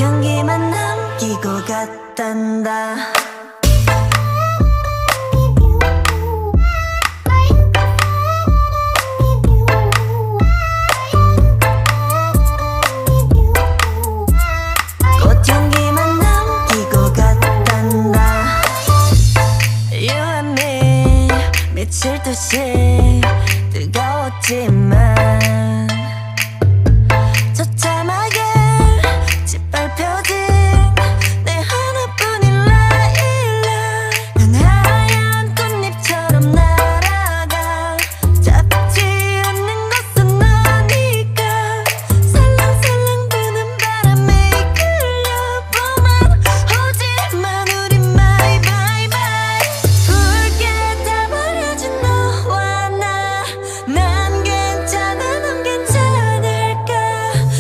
향기만 남기고 갔단다. 꽃향기만 남기고 갔단다. You and me 미칠 듯이